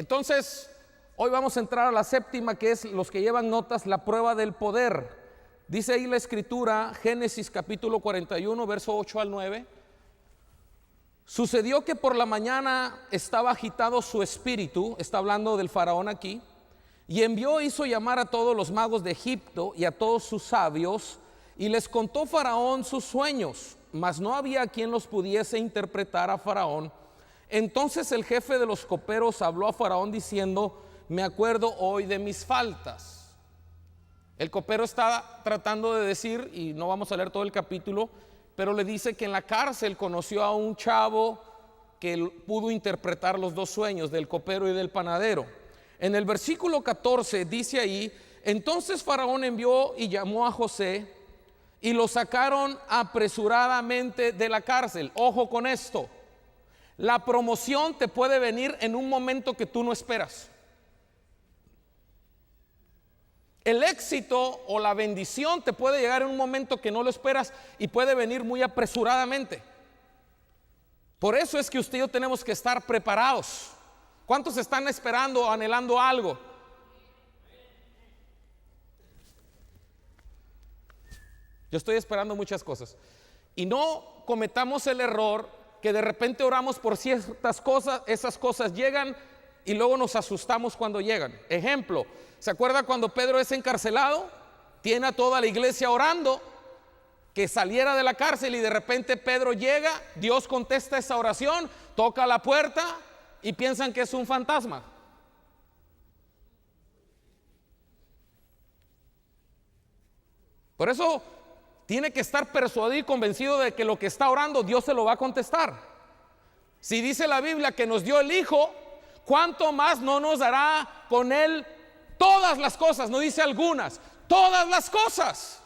Entonces, hoy vamos a entrar a la séptima, que es, los que llevan notas, la prueba del poder. Dice ahí la escritura, Génesis capítulo 41, verso 8 al 9. Sucedió que por la mañana estaba agitado su espíritu, está hablando del faraón aquí, y hizo llamar a todos los magos de Egipto y a todos sus sabios, y les contó Faraón sus sueños, mas no había quien los pudiese interpretar a Faraón. Entonces el jefe de los coperos habló a Faraón diciendo: me acuerdo hoy de mis faltas. El copero está tratando de decir, y no vamos a leer todo el capítulo, pero le dice que en la cárcel conoció a un chavo que pudo interpretar los dos sueños, del copero y del panadero. En el versículo 14 dice ahí: entonces Faraón envió y llamó a José y lo sacaron apresuradamente de la cárcel. Ojo con esto, la promoción te puede venir en un momento que tú no esperas. El éxito o la bendición te puede llegar en un momento que no lo esperas y puede venir muy apresuradamente. Por eso es que usted y yo tenemos que estar preparados. ¿Cuántos están esperando o anhelando algo? Yo estoy esperando muchas cosas. Y no cometamos el error que de repente oramos por ciertas cosas, esas cosas llegan y luego nos asustamos cuando llegan. Ejemplo, ¿se acuerda cuando Pedro es encarcelado? Tiene a toda la iglesia orando que saliera de la cárcel, y de repente Pedro llega, Dios contesta esa oración, toca la puerta y piensan que es un fantasma. Por eso tiene que estar persuadido y convencido de que lo que está orando Dios se lo va a contestar. Si dice la Biblia que nos dio el Hijo, ¿cuánto más no nos dará con Él todas las cosas? No dice algunas, todas las cosas.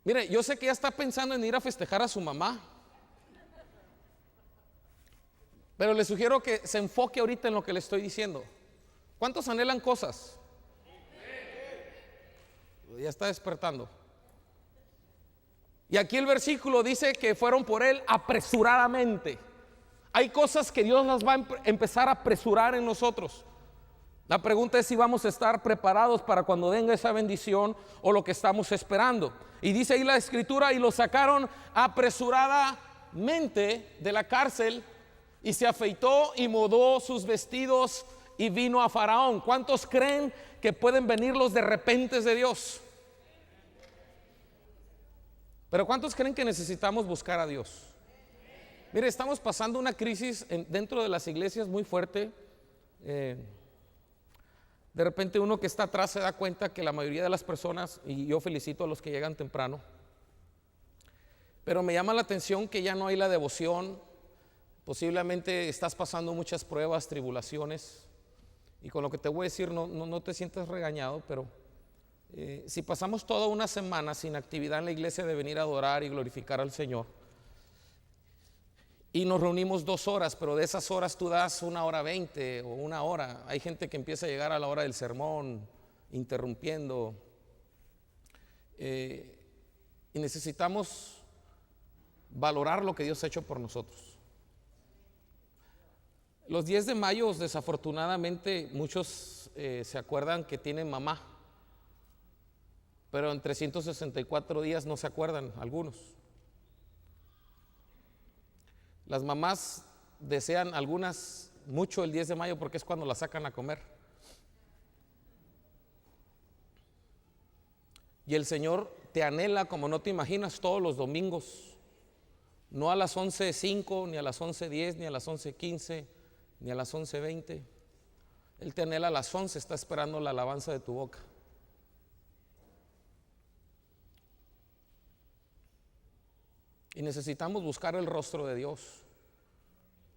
Mire, yo sé que ya está pensando en ir a festejar a su mamá, pero le sugiero que se enfoque ahorita en lo que le estoy diciendo. ¿Cuántos anhelan cosas? Ya está despertando. Y aquí el versículo dice que fueron por él apresuradamente. Hay cosas que Dios las va a empezar a apresurar en nosotros. La pregunta es si vamos a estar preparados para cuando venga esa bendición o lo que estamos esperando. Y dice ahí la escritura: y lo sacaron apresuradamente de la cárcel, y se afeitó y mudó sus vestidos y vino a Faraón. ¿Cuántos creen que pueden venir los de repentes de Dios? Pero ¿cuántos creen que necesitamos buscar a Dios? Mire, estamos pasando una crisis dentro de las iglesias muy fuerte. De repente uno que está atrás se da cuenta que la mayoría de las personas, y yo felicito a los que llegan temprano, pero me llama la atención que ya no hay la devoción. Posiblemente estás pasando muchas pruebas, tribulaciones, y con lo que te voy a decir no te sientas regañado, pero si pasamos toda una semana sin actividad en la iglesia de venir a adorar y glorificar al Señor, y nos reunimos 2 horas, pero de esas horas tú das 1:20 o 1 hora. Hay gente que empieza a llegar a la hora del sermón, interrumpiendo. Y necesitamos valorar lo que Dios ha hecho por nosotros. Los 10 de mayo, desafortunadamente, muchos se acuerdan que tienen mamá, pero en 364 días no se acuerdan algunos. Las mamás desean algunas mucho el 10 de mayo porque es cuando la sacan a comer. Y el Señor te anhela como no te imaginas todos los domingos, no a las 11:05, ni a las 11:10, ni a las 11:15, ni a las 11:20. Él te anhela a las 11, está esperando la alabanza de tu boca. Y necesitamos buscar el rostro de Dios.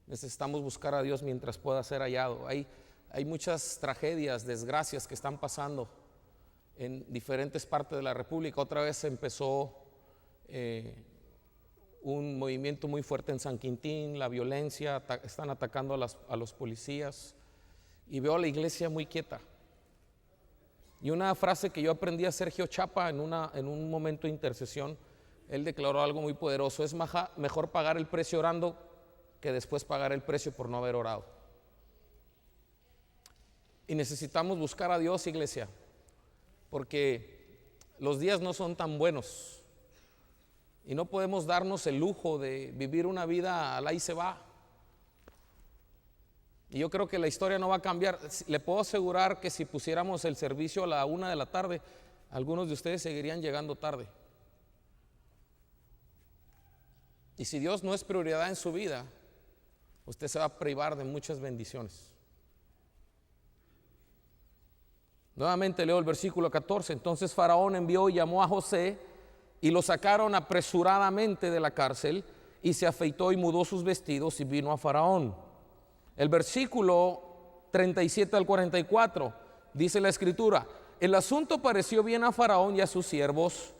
Necesitamos buscar a Dios mientras pueda ser hallado. Hay muchas tragedias, desgracias que están pasando en diferentes partes de la República. Otra vez empezó un movimiento muy fuerte en San Quintín, la violencia, están atacando a los policías, y veo a la iglesia muy quieta. Y una frase que yo aprendí a Sergio Chapa en un momento de intercesión, él declaró algo muy poderoso: es mejor pagar el precio orando que después pagar el precio por no haber orado. Y necesitamos buscar a Dios, iglesia, porque los días no son tan buenos y no podemos darnos el lujo de vivir una vida al ahí se va. Y yo creo que la historia no va a cambiar. Le puedo asegurar que si pusiéramos el servicio a la 1 de la tarde, algunos de ustedes seguirían llegando tarde. Y si Dios no es prioridad en su vida, usted se va a privar de muchas bendiciones. Nuevamente leo el versículo 14. Entonces Faraón envió y llamó a José y lo sacaron apresuradamente de la cárcel, y se afeitó y mudó sus vestidos y vino a Faraón. El versículo 37 al 44 dice la escritura: el asunto pareció bien a Faraón y a sus siervos,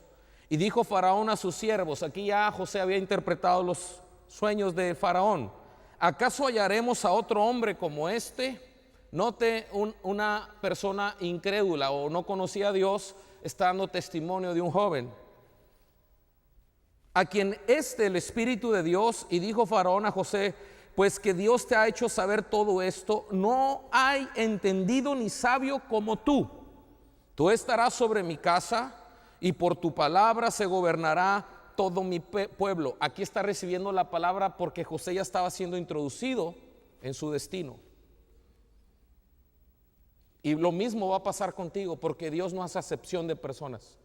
y dijo Faraón a sus siervos. Aquí ya José había interpretado los sueños de Faraón: ¿acaso hallaremos a otro hombre como este? Note, una persona incrédula o no conocía a Dios está dando testimonio de un joven a quien el Espíritu de Dios. Y dijo Faraón a José: pues que Dios te ha hecho saber todo esto, no hay entendido ni sabio como tú. Tú estarás sobre mi casa, y por tu palabra se gobernará todo mi pueblo. Aquí está recibiendo la palabra porque José ya estaba siendo introducido en su destino. Y lo mismo va a pasar contigo, porque Dios no hace acepción de personas.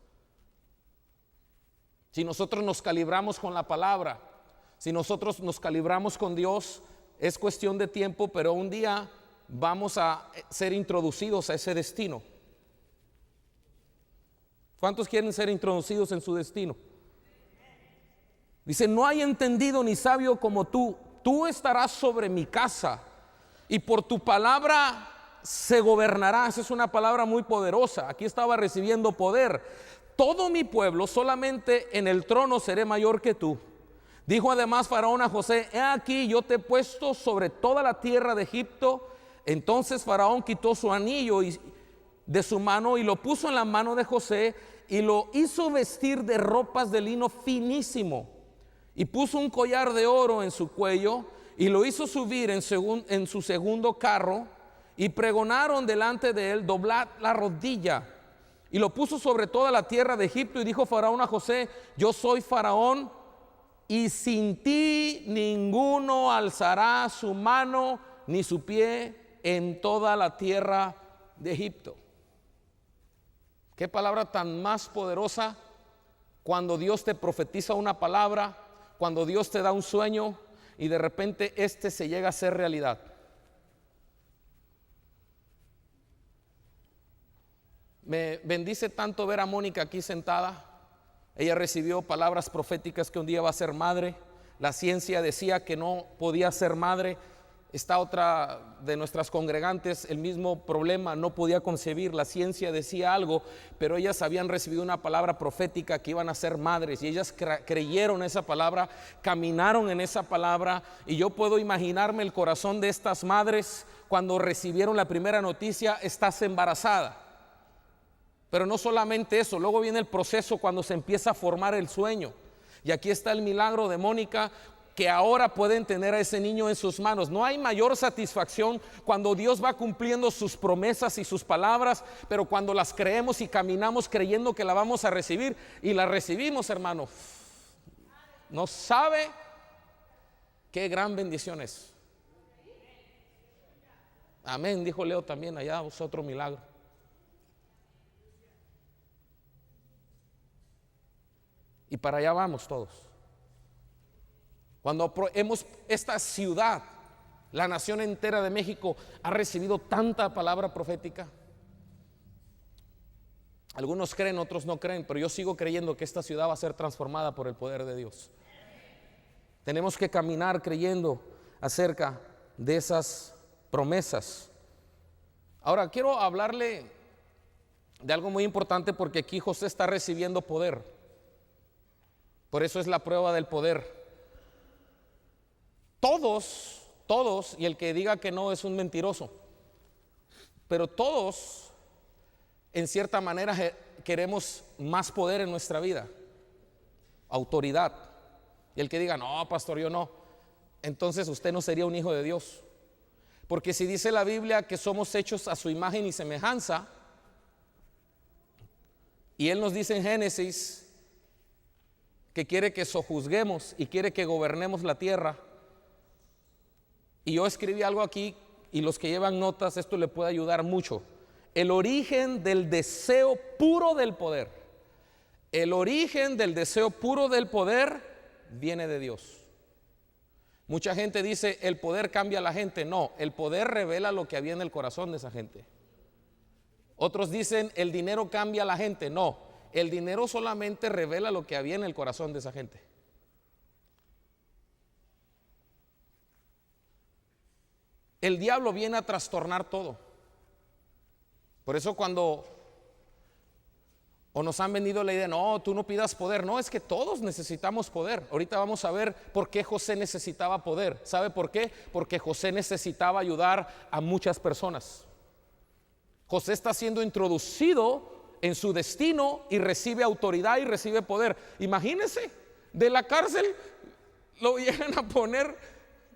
Si nosotros nos calibramos con la palabra, si nosotros nos calibramos con Dios, es cuestión de tiempo, pero un día vamos a ser introducidos a ese destino. ¿Cuántos quieren ser introducidos en su destino? Dice: no hay entendido ni sabio como tú. Tú estarás sobre mi casa, y por tu palabra se gobernará. Esa es una palabra muy poderosa. Aquí estaba recibiendo poder. Todo mi pueblo, solamente en el trono seré mayor que tú. Dijo además Faraón a José: he aquí, yo te he puesto sobre toda la tierra de Egipto. Entonces Faraón quitó su anillo de su mano y lo puso en la mano de José, y lo hizo vestir de ropas de lino finísimo, y puso un collar de oro en su cuello, y lo hizo subir en su segundo carro, y pregonaron delante de él: doblad la rodilla. Y lo puso sobre toda la tierra de Egipto. Y dijo Faraón a José: yo soy Faraón, y sin ti ninguno alzará su mano ni su pie en toda la tierra de Egipto. Qué palabra tan más poderosa cuando Dios te profetiza una palabra, cuando Dios te da un sueño y de repente se llega a ser realidad. Me bendice tanto ver a Mónica aquí sentada. Ella recibió palabras proféticas que un día va a ser madre. La ciencia decía que no podía ser madre. Esta otra de nuestras congregantes, el mismo problema, no podía concebir. La ciencia decía algo, pero ellas habían recibido una palabra profética que iban a ser madres, y ellas creyeron esa palabra, caminaron en esa palabra. Y yo puedo imaginarme el corazón de estas madres cuando recibieron la primera noticia: estás embarazada. Pero no solamente eso, luego viene el proceso cuando se empieza a formar el sueño. Y aquí está el milagro de Mónica, que ahora pueden tener a ese niño en sus manos. No hay mayor satisfacción cuando Dios va cumpliendo sus promesas y sus palabras, pero cuando las creemos y caminamos creyendo que la vamos a recibir, y la recibimos, hermano, no sabe qué gran bendición es. Amén, dijo Leo también allá, es otro milagro. Y para allá vamos todos. Cuando esta ciudad, la nación entera de México, ha recibido tanta palabra profética. Algunos creen, otros no creen, pero yo sigo creyendo que esta ciudad va a ser transformada por el poder de Dios. Tenemos que caminar creyendo acerca de esas promesas. Ahora quiero hablarle de algo muy importante, porque aquí José está recibiendo poder. Por eso es la prueba del poder. Todos, y el que diga que no es un mentiroso, pero todos en cierta manera queremos más poder en nuestra vida, autoridad. Y el que diga: no, pastor, yo no, entonces usted no sería un hijo de Dios. Porque si dice la Biblia que somos hechos a su imagen y semejanza, y Él nos dice en Génesis que quiere que sojuzguemos y quiere que gobernemos la tierra, y yo escribí algo aquí, y los que llevan notas, esto le puede ayudar mucho. El origen del deseo puro del poder, el origen del deseo puro del poder viene de Dios. Mucha gente dice, el poder cambia a la gente. No, el poder revela lo que había en el corazón de esa gente. Otros dicen, el dinero cambia a la gente. No, el dinero solamente revela lo que había en el corazón de esa gente. El diablo viene a trastornar todo. Por eso cuando nos han vendido la idea, no, tú no pidas poder. No, es que todos necesitamos poder. Ahorita vamos a ver por qué José necesitaba poder. ¿Sabe por qué? Porque José necesitaba ayudar a muchas personas. José está siendo introducido en su destino y recibe autoridad y recibe poder. Imagínense, de la cárcel lo llegan a poner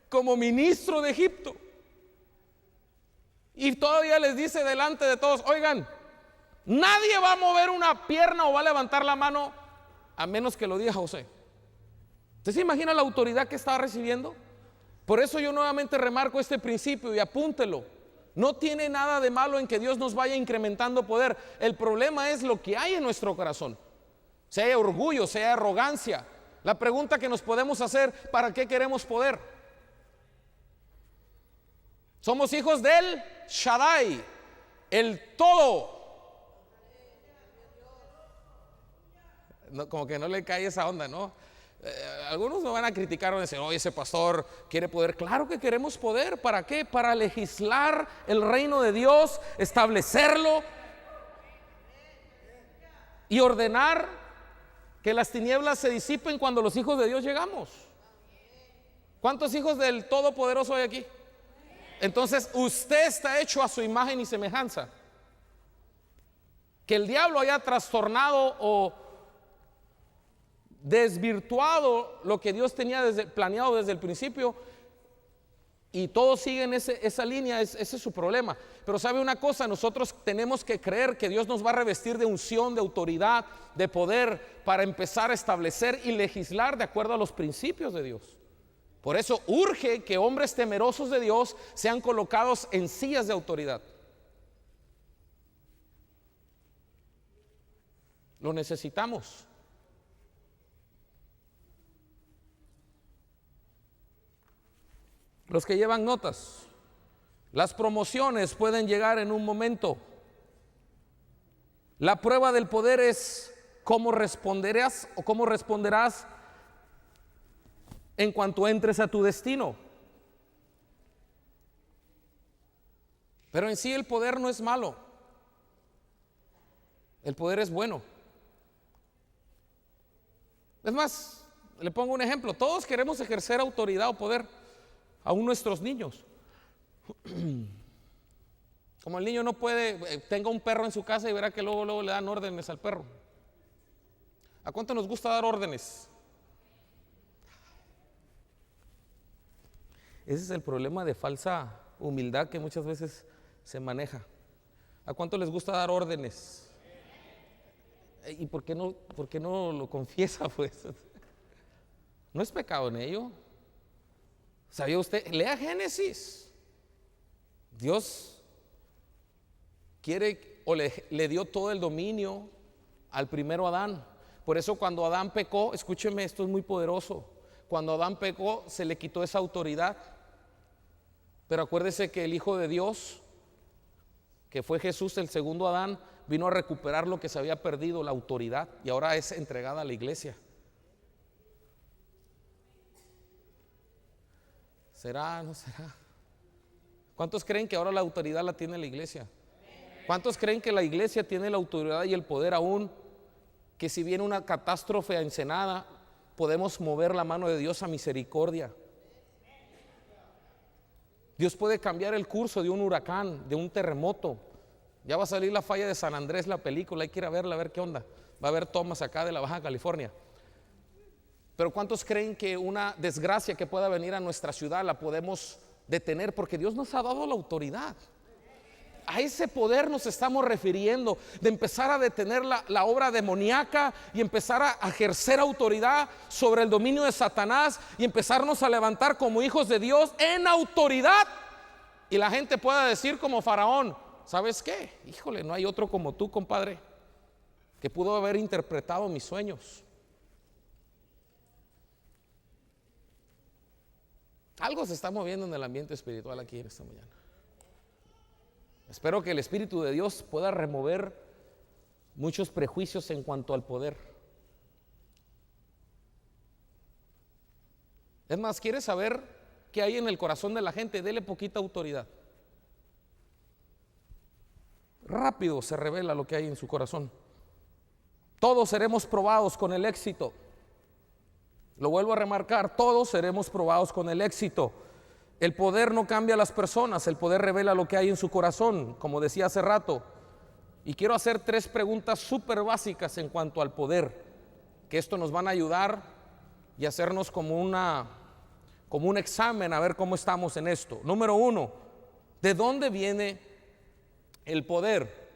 como ministro de Egipto. Y todavía les dice delante de todos, oigan, nadie va a mover una pierna o va a levantar la mano a menos que lo diga José. ¿Usted se imagina la autoridad que estaba recibiendo? Por eso yo nuevamente remarco este principio y apúntelo. No tiene nada de malo en que Dios nos vaya incrementando poder. El problema es lo que hay en nuestro corazón. Sea orgullo, sea arrogancia. La pregunta que nos podemos hacer, ¿para qué queremos poder? Somos hijos del Shaddai, el todo. No, como que no le cae esa onda, ¿no? Algunos me van a criticar, van a decir, oye, ese pastor quiere poder. Claro que queremos poder. ¿Para qué? Para legislar el reino de Dios, establecerlo y ordenar que las tinieblas se disipen cuando los hijos de Dios llegamos. ¿Cuántos hijos del Todopoderoso hay aquí? Entonces usted está hecho a su imagen y semejanza. Que el diablo haya trastornado o desvirtuado lo que Dios tenía planeado desde el principio y todos siguen esa línea, ese es su problema. Pero sabe una cosa, nosotros tenemos que creer que Dios nos va a revestir de unción, de autoridad, de poder para empezar a establecer y legislar de acuerdo a los principios de Dios. Por eso urge que hombres temerosos de Dios sean colocados en sillas de autoridad. Lo necesitamos. Los que llevan notas, las promociones pueden llegar en un momento. La prueba del poder es cómo responderás o cómo responderás en cuanto entres a tu destino. Pero en sí el poder no es malo. El poder es bueno. Es más, le pongo un ejemplo. Todos queremos ejercer autoridad o poder, aún nuestros niños. Como el niño no puede, tenga un perro en su casa y verá que luego le dan órdenes al perro. ¿A cuánto nos gusta dar órdenes? Ese es el problema de falsa humildad que muchas veces se maneja. ¿A cuánto les gusta dar órdenes? ¿Y por qué no lo confiesa, pues? No es pecado en ello. ¿Sabía usted? Lea Génesis. Dios quiere o le dio todo el dominio al primero Adán. Por eso cuando Adán pecó, escúcheme, esto es muy poderoso. Cuando Adán pecó, se le quitó esa autoridad. Pero acuérdese que el Hijo de Dios, que fue Jesús, el segundo Adán, vino a recuperar lo que se había perdido, la autoridad, y ahora es entregada a la iglesia. ¿Será? ¿No será? ¿Cuántos creen que ahora la autoridad la tiene la iglesia? ¿Cuántos creen que la iglesia tiene la autoridad y el poder aún? Que si viene una catástrofe a Ensenada, podemos mover la mano de Dios a misericordia. Dios puede cambiar el curso de un huracán, de un terremoto. Ya va a salir La Falla de San Andrés, la película, hay que ir a verla, a ver qué onda. Va a haber tomas acá de la Baja California. Pero ¿cuántos creen que una desgracia que pueda venir a nuestra ciudad la podemos de tener, porque Dios nos ha dado la autoridad. A ese poder nos estamos refiriendo, de empezar a detener la obra demoníaca y empezar a ejercer autoridad sobre el dominio de Satanás y empezarnos a levantar como hijos de Dios en autoridad. Y la gente pueda decir como Faraón: ¿sabes qué? Híjole, no hay otro como tú, compadre, que pudo haber interpretado mis sueños. Algo se está moviendo en el ambiente espiritual aquí en esta mañana. Espero que el Espíritu de Dios pueda remover muchos prejuicios en cuanto al poder. Es más, ¿quieres saber qué hay en el corazón de la gente? Dele poquita autoridad. Rápido se revela lo que hay en su corazón. Todos seremos probados con el éxito. Lo vuelvo a remarcar, todos seremos probados con el éxito. El poder no cambia a las personas, el poder revela lo que hay en su corazón, como decía hace rato. Y quiero hacer 3 preguntas súper básicas en cuanto al poder, que esto nos van a ayudar y hacernos como un examen a ver cómo estamos en esto. Número 1, ¿de dónde viene el poder?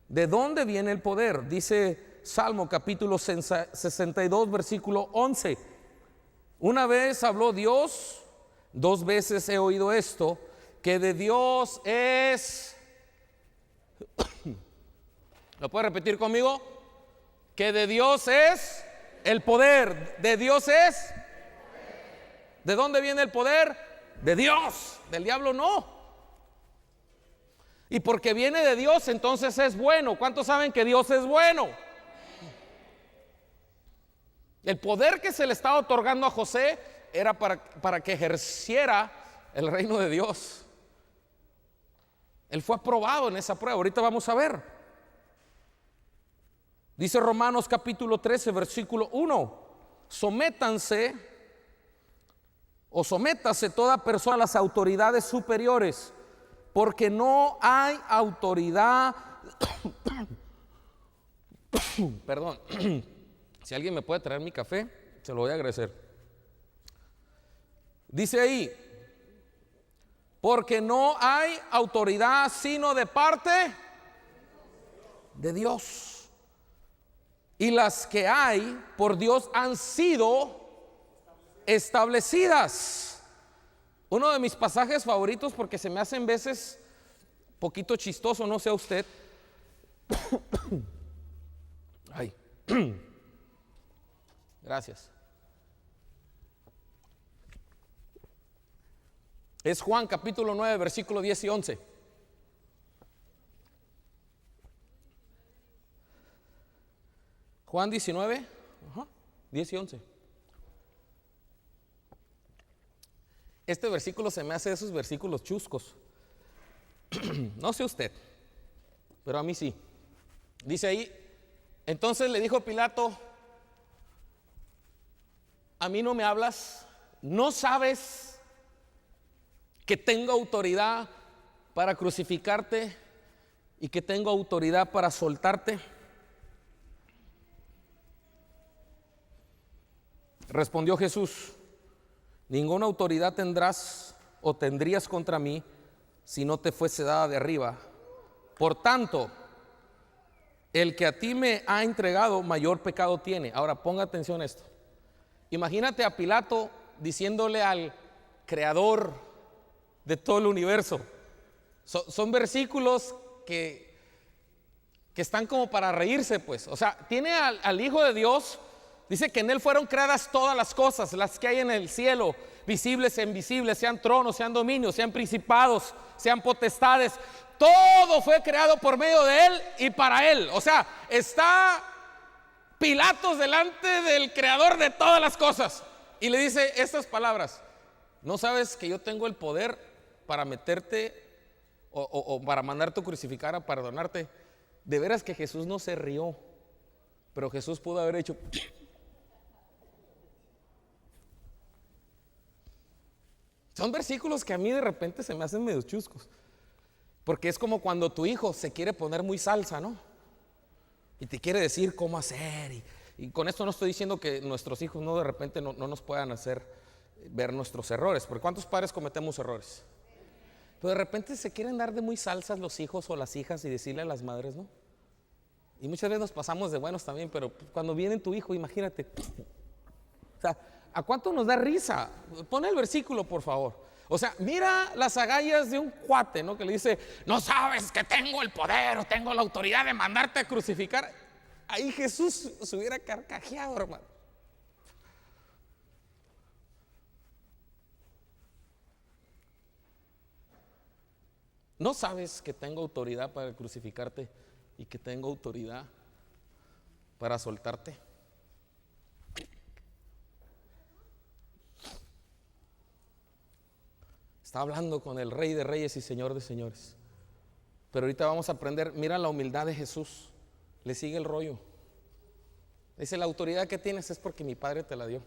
¿De dónde viene el poder? Dice Salmo capítulo 62, versículo 11. Una vez habló Dios, 2 veces he oído esto, que de Dios es... ¿Lo puede repetir conmigo? Que de Dios es el poder. De Dios es... ¿De dónde viene el poder? De Dios. Del diablo no. Y porque viene de Dios, entonces es bueno. ¿Cuántos saben que Dios es bueno? El poder que se le estaba otorgando a José era para que ejerciera el reino de Dios. Él fue aprobado en esa prueba. Ahorita vamos a ver. Dice Romanos capítulo 13, versículo 1: sométase toda persona a las autoridades superiores, porque no hay autoridad perdón. Si alguien me puede traer mi café, se lo voy a agradecer. Dice ahí: porque no hay autoridad sino de parte de Dios. Y las que hay por Dios han sido establecidas. Uno de mis pasajes favoritos, porque se me hacen veces poquito chistoso, no sé a usted. Ay. Gracias. Es Juan capítulo 9, versículo 10 y 11. Juan 19, 10 y 11. Este versículo se me hace de esos versículos chuscos. No sé usted, pero a mí sí. Dice ahí: entonces le dijo Pilato: ¿a mí no me hablas? ¿No sabes que tengo autoridad para crucificarte y que tengo autoridad para soltarte? Respondió Jesús: ninguna autoridad tendrás o tendrías contra mí si no te fuese dada de arriba. Por tanto, el que a ti me ha entregado mayor pecado tiene. Ahora ponga atención a esto. Imagínate a Pilato diciéndole al creador de todo el universo. Son versículos que están como para reírse, pues. O sea, tiene al Hijo de Dios. Dice que en Él fueron creadas todas las cosas, las que hay en el cielo, visibles e invisibles, sean tronos, sean dominios, sean principados, sean potestades. Todo fue creado por medio de Él y para Él. O sea, está Pilatos delante del creador de todas las cosas y le dice estas palabras: ¿no sabes que yo tengo el poder para meterte o para mandarte a crucificar, a perdonarte? De veras que Jesús no se rió, pero Jesús pudo haber hecho... Son versículos que a mí de repente se me hacen medio chuscos, porque es como cuando tu hijo se quiere poner muy salsa, ¿no? Y te quiere decir cómo hacer. Y con esto no estoy diciendo que nuestros hijos no de repente no nos puedan hacer ver nuestros errores, porque ¿cuántos padres cometemos errores? Pero de repente se quieren dar de muy salsas los hijos o las hijas y decirle a las madres, ¿no? Y muchas veces nos pasamos de buenos también, pero cuando viene tu hijo, imagínate. O sea, ¿a cuánto nos da risa? Pon el versículo, por favor. O sea, mira las agallas de un cuate, ¿no? Que le dice, no sabes que tengo el poder o tengo la autoridad de mandarte a crucificar. Ahí Jesús se hubiera carcajeado, hermano. ¿No sabes que tengo autoridad para crucificarte y que tengo autoridad para soltarte? Está hablando con el Rey de Reyes y Señor de Señores. Pero ahorita vamos a aprender, mira la humildad de Jesús. Le sigue el rollo. Dice, la autoridad que tienes es porque mi Padre te la dio.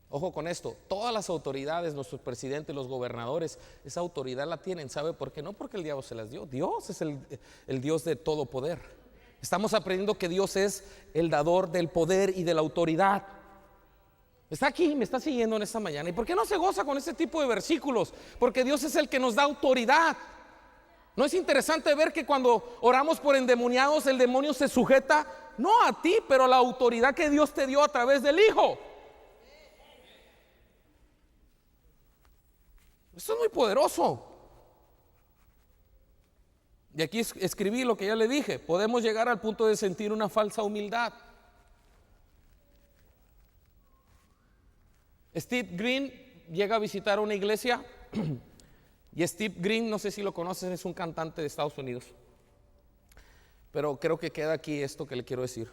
Ojo con esto, todas las autoridades, nuestros presidentes, los gobernadores, esa autoridad la tienen. ¿Sabe por qué? No porque el diablo se las dio. Dios es el Dios de todo poder. Estamos aprendiendo que Dios es el dador del poder y de la autoridad. Está aquí, me está siguiendo en esta mañana. ¿Y por qué no se goza con este tipo de versículos? Porque Dios es el que nos da autoridad. ¿No es interesante ver que cuando oramos por endemoniados, el demonio se sujeta no a ti, pero a la autoridad que Dios te dio a través del Hijo? Esto es muy poderoso. Y aquí escribí lo que ya le dije. Podemos llegar al punto de sentir una falsa humildad. Steve Green llega a visitar una iglesia y Steve Green, no sé si lo conoces, es un cantante de Estados Unidos, pero creo que queda aquí esto que le quiero decir.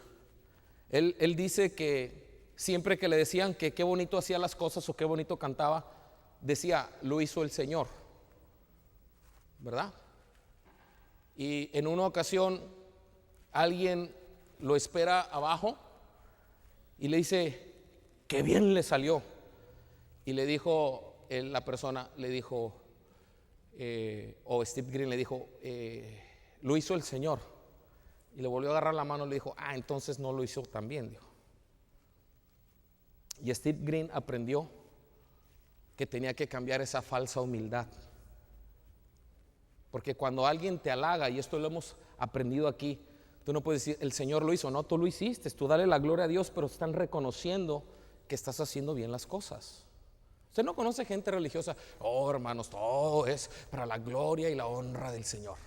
Él dice que siempre que le decían que qué bonito hacía las cosas o qué bonito cantaba, decía, lo hizo el Señor, ¿verdad? Y en una ocasión alguien lo espera abajo y le dice, qué bien le salió. Y le dijo, la persona le dijo, o Steve Green le dijo, lo hizo el Señor. Y le volvió a agarrar la mano y le dijo, entonces no lo hizo tan bien, dijo. Y Steve Green aprendió que tenía que cambiar esa falsa humildad. Porque cuando alguien te halaga, y esto lo hemos aprendido aquí, tú no puedes decir, el Señor lo hizo. No, tú lo hiciste, tú dale la gloria a Dios, pero están reconociendo que estás haciendo bien las cosas. Usted no conoce gente religiosa, oh hermanos, todo es para la gloria y la honra del Señor.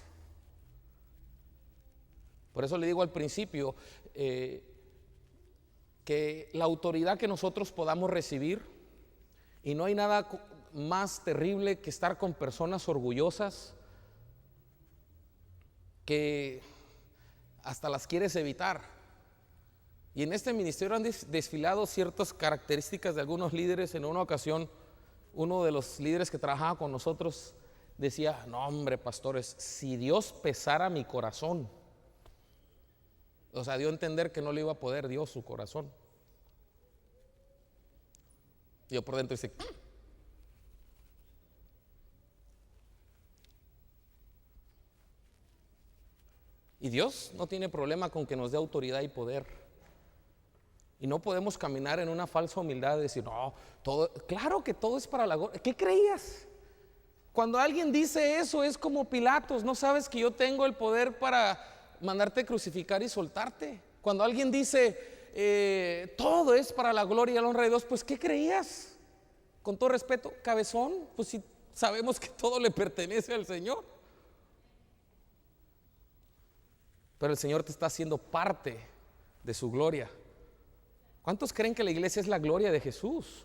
Por eso le digo al principio que la autoridad que nosotros podamos recibir, y no hay nada más terrible que estar con personas orgullosas que hasta las quieres evitar. Y en este ministerio han desfilado ciertas características de algunos líderes. En una ocasión, uno de los líderes que trabajaba con nosotros decía, no hombre, pastores, si Dios pesara mi corazón. O sea, dio a entender que no le iba a poder Dios su corazón. Y yo por dentro dice, y Dios no tiene problema con que nos dé autoridad y poder. Y no podemos caminar en una falsa humildad de decir, no, todo, claro que todo es para la gloria. ¿Qué creías? Cuando alguien dice eso es como Pilatos, no sabes que yo tengo el poder para mandarte crucificar y soltarte. Cuando alguien dice, todo es para la gloria y la honra de Dios, pues ¿qué creías? Con todo respeto, cabezón, pues si sabemos que todo le pertenece al Señor. Pero el Señor te está haciendo parte de su gloria. ¿Cuántos creen que la iglesia es la gloria de Jesús?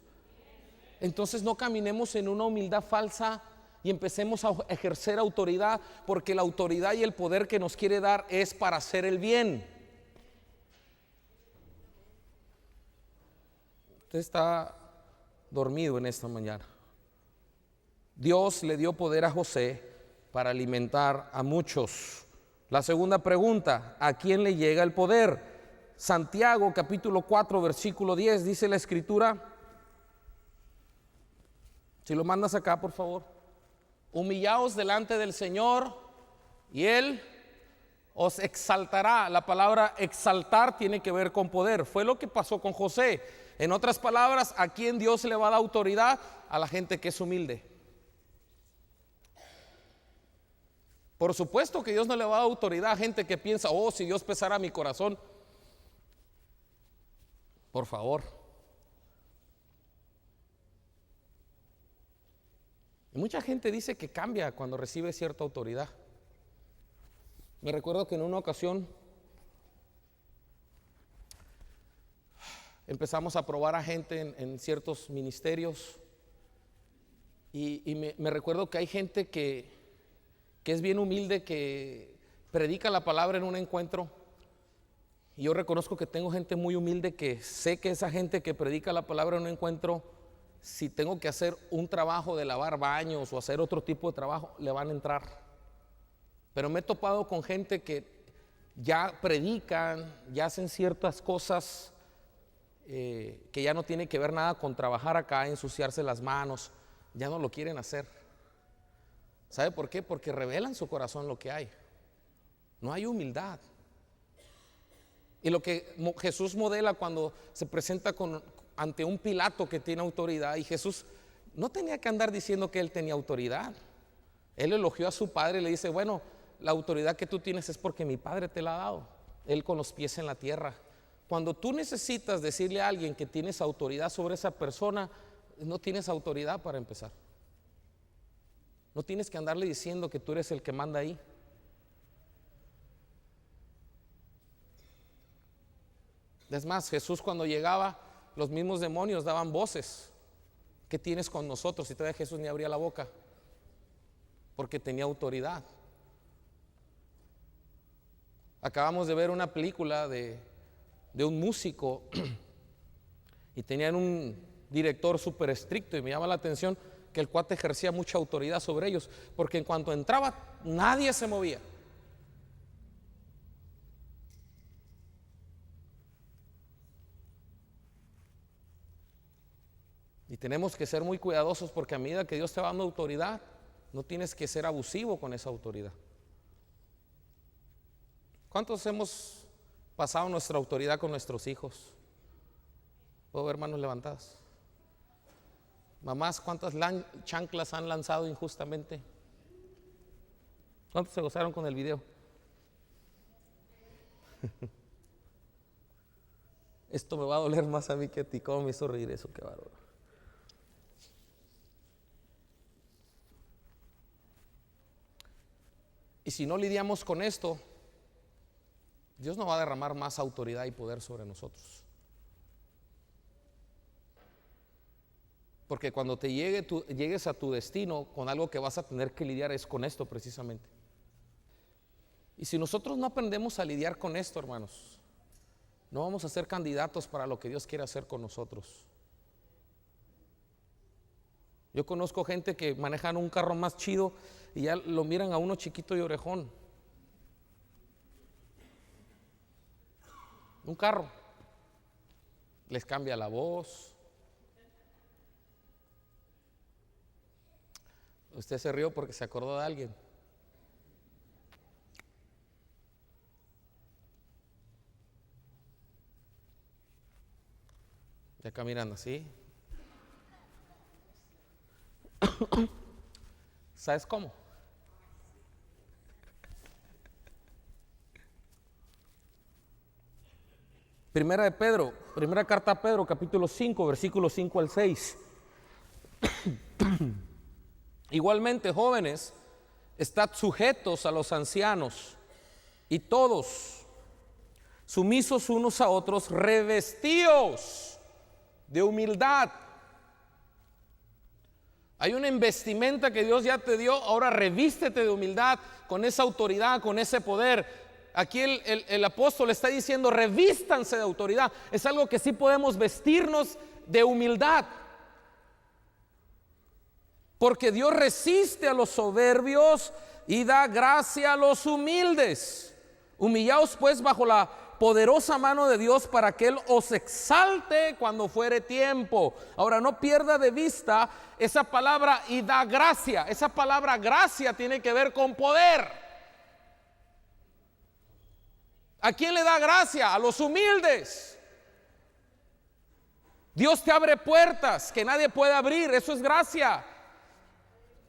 Entonces no caminemos en una humildad falsa y empecemos a ejercer autoridad, porque la autoridad y el poder que nos quiere dar es para hacer el bien. Usted está dormido en esta mañana. Dios le dio poder a José para alimentar a muchos. La segunda pregunta, ¿a quién le llega el poder? Santiago capítulo 4 versículo 10 dice la escritura, si lo mandas acá por favor, humillaos delante del Señor y Él os exaltará. La palabra exaltar tiene que ver con poder. Fue lo que pasó con José. En otras palabras, ¿a quién Dios le va a dar autoridad? A la gente que es humilde. Por supuesto que Dios no le va a dar autoridad a gente que piensa, oh, si Dios pesara mi corazón. Por favor. Y mucha gente dice que cambia cuando recibe cierta autoridad. Me recuerdo que en una ocasión empezamos a probar a gente en ciertos ministerios y me recuerdo que hay gente que es bien humilde, que predica la palabra en un encuentro. Y yo reconozco que tengo gente muy humilde, que sé que esa gente que predica la palabra en un encuentro, si tengo que hacer un trabajo de lavar baños o hacer otro tipo de trabajo, le van a entrar. Pero me he topado con gente que ya predican, ya hacen ciertas cosas que ya no tiene que ver nada con trabajar acá, ensuciarse las manos, ya no lo quieren hacer. ¿Sabe por qué? Porque revelan su corazón lo que hay. No hay humildad. Y lo que Jesús modela cuando se presenta ante un Pilato que tiene autoridad, y Jesús no tenía que andar diciendo que él tenía autoridad. Él elogió a su padre y le dice, bueno, la autoridad que tú tienes es porque mi padre te la ha dado. Él con los pies en la tierra. Cuando tú necesitas decirle a alguien que tienes autoridad sobre esa persona, no tienes autoridad para empezar. No tienes que andarle diciendo que tú eres el que manda ahí. Es más, Jesús cuando llegaba, los mismos demonios daban voces. ¿Qué tienes con nosotros? Y todavía Jesús ni abría la boca, porque tenía autoridad. Acabamos de ver una película de un músico y tenían un director súper estricto, y me llama la atención que el cuate ejercía mucha autoridad sobre ellos, porque en cuanto entraba nadie se movía. Y tenemos que ser muy cuidadosos, porque a medida que Dios te va dando autoridad, no tienes que ser abusivo con esa autoridad. ¿Cuántos hemos pasado nuestra autoridad con nuestros hijos? ¿Puedo ver manos levantadas? Mamás, ¿cuántas chanclas han lanzado injustamente? ¿Cuántos se gozaron con el video? Esto me va a doler más a mí que a ti. ¿Cómo me hizo reír eso? Qué bárbaro. Y si no lidiamos con esto, Dios no va a derramar más autoridad y poder sobre nosotros. Porque cuando llegues a tu destino, con algo que vas a tener que lidiar es con esto precisamente. Y si nosotros no aprendemos a lidiar con esto, hermanos, no vamos a ser candidatos para lo que Dios quiere hacer con nosotros. Yo conozco gente que manejan un carro más chido y ya lo miran a uno chiquito y orejón. Un carro les cambia la voz. Usted se rió porque se acordó de alguien. Ya caminan así. ¿Sabes cómo? Primera carta a Pedro, capítulo 5, versículos 5 al 6. Igualmente, jóvenes, estad sujetos a los ancianos, y todos sumisos unos a otros, revestidos de humildad. Hay una investimenta que Dios ya te dio, ahora revístete de humildad, con esa autoridad, con ese poder. Aquí el apóstol está diciendo, revístanse de autoridad. Es algo que sí podemos vestirnos de humildad, porque Dios resiste a los soberbios y da gracia a los humildes. Humillaos pues bajo la poderosa mano de Dios, para que Él os exalte cuando fuere tiempo. Ahora, no pierda de vista esa palabra y da gracia. Esa palabra gracia tiene que ver con poder. ¿A quién le da gracia? A los humildes. Dios te abre puertas que nadie puede abrir, eso es gracia.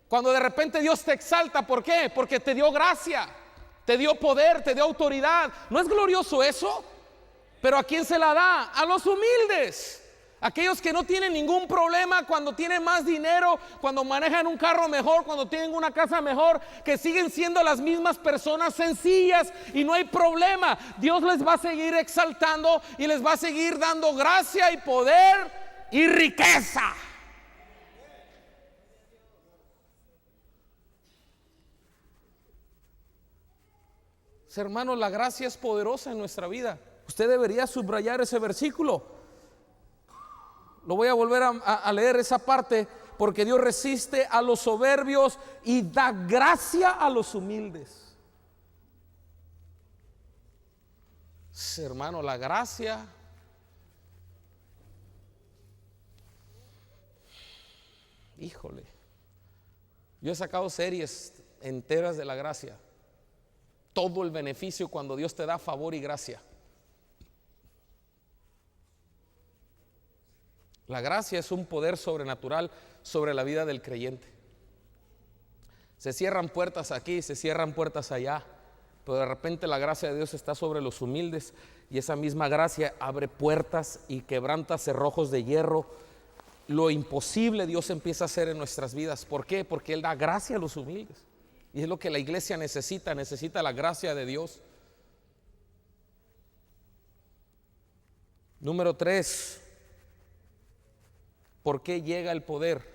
Cuando de repente Dios te exalta, ¿por qué? Porque te dio gracia, te dio poder, te dio autoridad. ¿No es glorioso eso? Pero ¿a quién se la da? A los humildes. Aquellos que no tienen ningún problema cuando tienen más dinero, cuando manejan un carro mejor, cuando tienen una casa mejor, que siguen siendo las mismas personas sencillas y no hay problema. Dios les va a seguir exaltando y les va a seguir dando gracia y poder y riqueza. Hermanos, la gracia es poderosa en nuestra vida. Usted debería subrayar ese versículo. Lo voy a volver a leer esa parte, porque Dios resiste a los soberbios y da gracia a los humildes. Hermano, la gracia híjole, yo he sacado series enteras de la gracia. Todo el beneficio cuando Dios te da favor y gracia. La gracia es un poder sobrenatural sobre la vida del creyente. Se cierran puertas aquí, se cierran puertas allá, pero de repente la gracia de Dios está sobre los humildes, y esa misma gracia abre puertas y quebranta cerrojos de hierro. Lo imposible Dios empieza a hacer en nuestras vidas. ¿Por qué? Porque Él da gracia a los humildes, y es lo que la iglesia necesita la gracia de Dios. Número 3, ¿por qué llega el poder?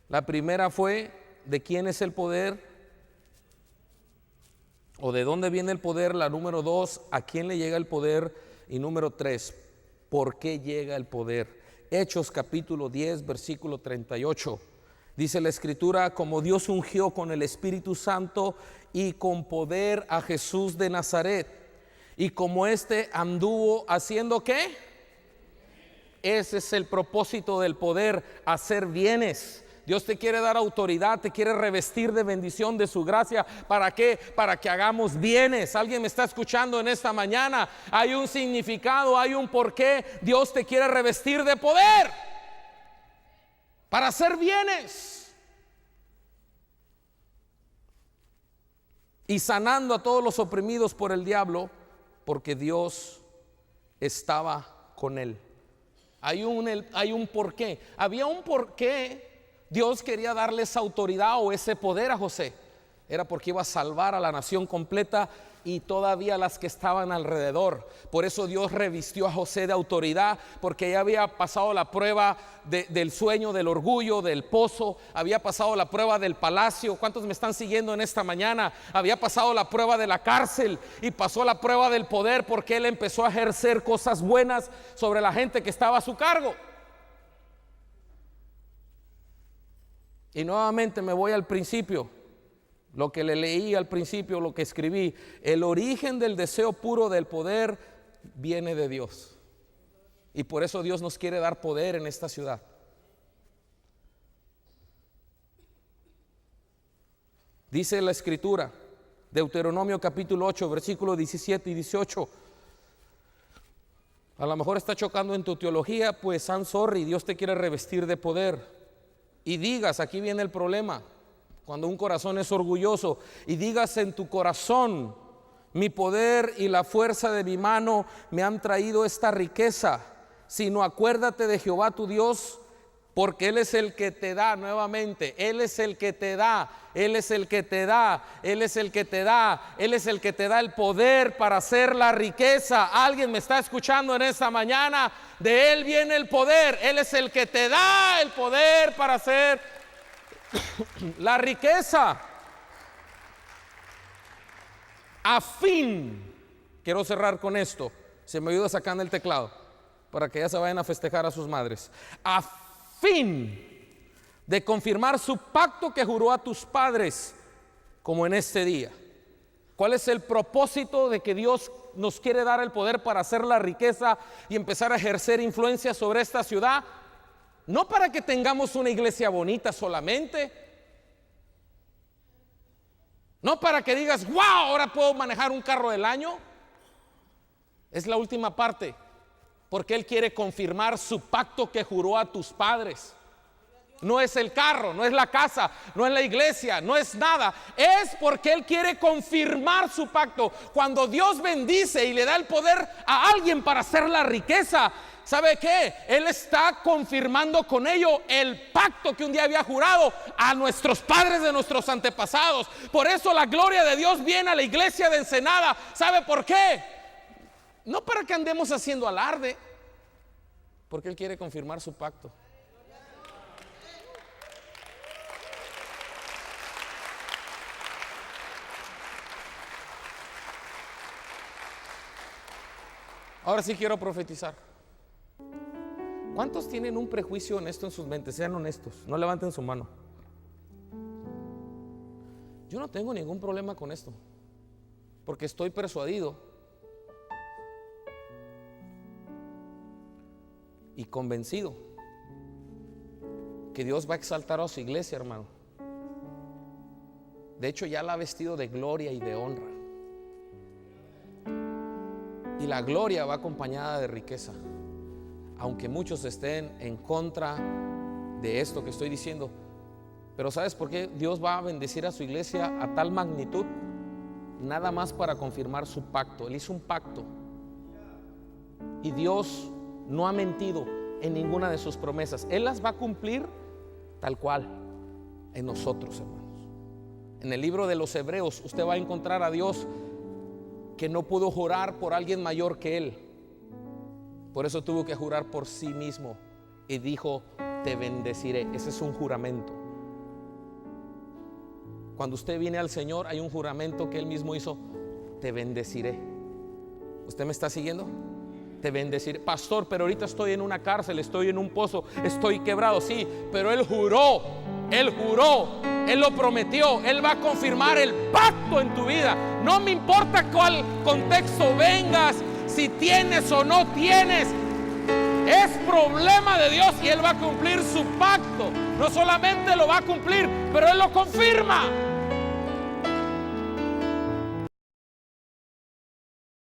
La primera fue, ¿de quién es el poder? ¿O de dónde viene el poder? La número 2, ¿a quién le llega el poder? Y número 3, ¿por qué llega el poder? Hechos capítulo 10, versículo 38. Dice la escritura: como Dios ungió con el Espíritu Santo y con poder a Jesús de Nazaret, y como éste anduvo haciendo ¿qué? Ese es el propósito del poder, hacer bienes. Dios te quiere dar autoridad, te quiere revestir de bendición, de su gracia. ¿Para qué? Para que hagamos bienes. Alguien me está escuchando en esta mañana. Hay un significado, hay un porqué. Dios te quiere revestir de poder para hacer bienes y sanando a todos los oprimidos por el diablo, porque Dios estaba con él. Hay un porqué. Había un porqué. Dios quería darle esa autoridad o ese poder a José. Era porque iba a salvar a la nación completa y todavía las que estaban alrededor. Por eso Dios revistió a José de autoridad, porque ya había pasado la prueba del sueño, del orgullo, del pozo. Había pasado la prueba del palacio. ¿Cuántos me están siguiendo en esta mañana? Había pasado la prueba de la cárcel y pasó la prueba del poder, porque él empezó a ejercer cosas buenas sobre la gente que estaba a su cargo. Y nuevamente me voy al principio, lo que le leí al principio, lo que escribí. El origen del deseo puro del poder viene de Dios, y por eso Dios nos quiere dar poder en esta ciudad. Dice la escritura, Deuteronomio capítulo 8, versículos 17 y 18. A lo mejor está chocando en tu teología, pues I'm sorry, Dios te quiere revestir de poder. Y digas, aquí viene el problema, cuando un corazón es orgulloso, y digas en tu corazón: mi poder y la fuerza de mi mano me han traído esta riqueza. Sino acuérdate de Jehová tu Dios, porque Él es el que te da. Nuevamente, Él es el que te da, Él es el que te da, Él es el que te da, Él es el que te da el poder para hacer la riqueza. Alguien me está escuchando en esta mañana. De Él viene el poder. Él es el que te da el poder para hacer la riqueza. A fin, quiero cerrar con esto. Se me ayuda sacando el teclado para que ya se vayan a festejar a sus madres. A fin de confirmar su pacto que juró a tus padres, como en este día. ¿Cuál es el propósito de que Dios nos quiere dar el poder para hacer la riqueza y empezar a ejercer influencia sobre esta ciudad? No para que tengamos una iglesia bonita solamente, no para que digas: wow, ahora puedo manejar un carro del año. Es la última parte. Porque Él quiere confirmar su pacto que juró a tus padres. No es el carro, no es la casa, no es la iglesia, no es nada. Es porque Él quiere confirmar su pacto. Cuando Dios bendice y le da el poder a alguien para hacer la riqueza, ¿sabe qué? Él está confirmando con ello el pacto que un día había jurado a nuestros padres de nuestros antepasados. Por eso la gloria de Dios viene a la iglesia de Ensenada. ¿Sabe por qué? No para que andemos haciendo alarde, porque Él quiere confirmar su pacto. Ahora sí quiero profetizar. ¿Cuántos tienen un prejuicio honesto en sus mentes? Sean honestos, no levanten su mano. Yo no tengo ningún problema con esto, porque estoy persuadido y convencido que Dios va a exaltar a su iglesia, hermano. De hecho, ya la ha vestido de gloria y de honra. Y la gloria va acompañada de riqueza. Aunque muchos estén en contra de esto que estoy diciendo. Pero ¿sabes por qué Dios va a bendecir a su iglesia a tal magnitud? Nada más para confirmar su pacto. Él hizo un pacto. Y Dios no ha mentido en ninguna de sus promesas. Él las va a cumplir tal cual en nosotros, hermanos. En el libro de los Hebreos usted va a encontrar a Dios que no pudo jurar por alguien mayor que Él. Por eso tuvo que jurar por sí mismo y dijo: te bendeciré. Ese es un juramento. Cuando usted viene al Señor, hay un juramento que Él mismo hizo: te bendeciré. ¿Usted me está siguiendo? Te bendeciré. Pastor, pero ahorita estoy en una cárcel, estoy en un pozo, estoy quebrado. Sí, pero Él juró, Él lo prometió. Él va a confirmar el pacto en tu vida. No me importa cuál contexto vengas, si tienes o no tienes, es problema de Dios y Él va a cumplir su pacto. No solamente lo va a cumplir, pero Él lo confirma.